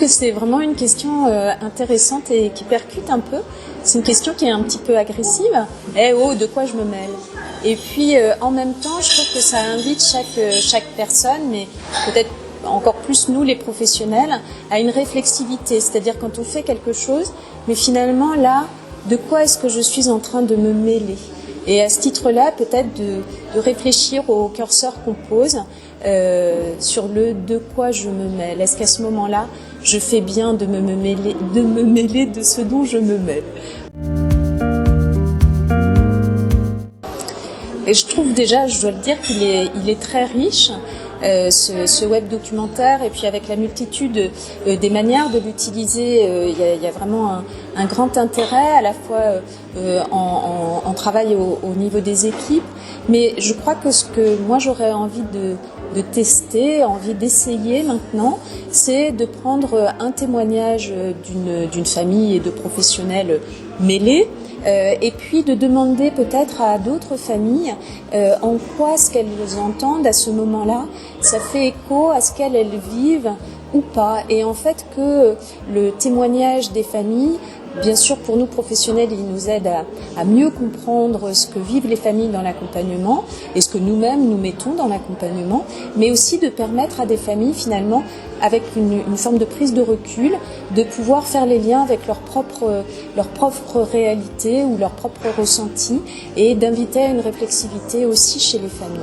c'est vraiment une question intéressante et qui percute un peu. C'est une question qui est un petit peu agressive. Eh oh, de quoi je me mêle? Et puis en même temps, je trouve que ça invite chaque personne, mais peut-être encore plus nous les professionnels, à une réflexivité. C'est-à-dire quand on fait quelque chose, mais finalement là, de quoi est-ce que je suis en train de me mêler? Et à ce titre-là, peut-être de réfléchir au curseur qu'on pose sur le de quoi je me mêle. Est-ce qu'à ce moment-là, je fais bien de me mêler de ce dont je me mêle? Et je trouve déjà, je dois le dire, qu'il est très riche, ce web documentaire, et puis avec la multitude des manières de l'utiliser, il y a vraiment un grand intérêt, à la fois en travail au niveau des équipes, mais je crois que ce que moi j'aurais envie de tester, envie d'essayer maintenant, c'est de prendre un témoignage d'une famille et de professionnels mêlés, et puis de demander peut-être à d'autres familles en quoi ce qu'elles entendent à ce moment-là, ça fait écho à ce qu'elles vivent ou pas. Et en fait que le témoignage des familles, bien sûr pour nous professionnels, il nous aide à mieux comprendre ce que vivent les familles dans l'accompagnement et ce que nous-mêmes nous mettons dans l'accompagnement, mais aussi de permettre à des familles finalement, avec une forme de prise de recul, de pouvoir faire les liens avec leur propre réalité ou leur propre ressenti et d'inviter à une réflexivité aussi chez les familles.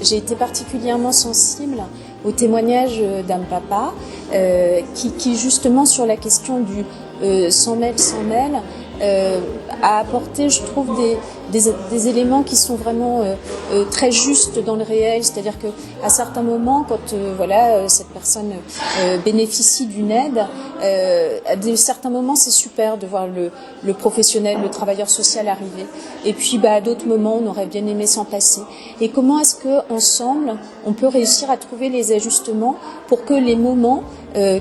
J'ai été particulièrement sensible au témoignage d'un papa qui justement sur la question du sans mêle, a apporté, je trouve, des éléments qui sont vraiment très justes dans le réel. C'est-à-dire que à certains moments, quand cette personne bénéficie d'une aide, à certains moments c'est super de voir le professionnel, le travailleur social arriver. Et puis à d'autres moments, on aurait bien aimé s'en passer. Et comment est-ce que ensemble, on peut réussir à trouver les ajustements pour que les moments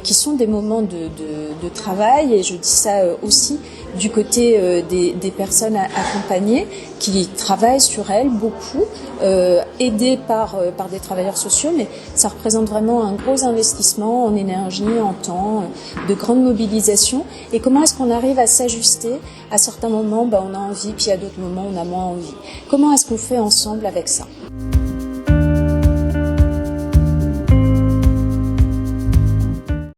qui sont des moments de travail, et je dis ça aussi du côté des personnes accompagnées qui travaillent sur elles beaucoup, aidées par des travailleurs sociaux, mais ça représente vraiment un gros investissement en énergie, en temps, de grande mobilisation. Et comment est-ce qu'on arrive à s'ajuster? À certains moments, on a envie, puis à d'autres moments, on a moins envie. Comment est-ce qu'on fait ensemble avec ça?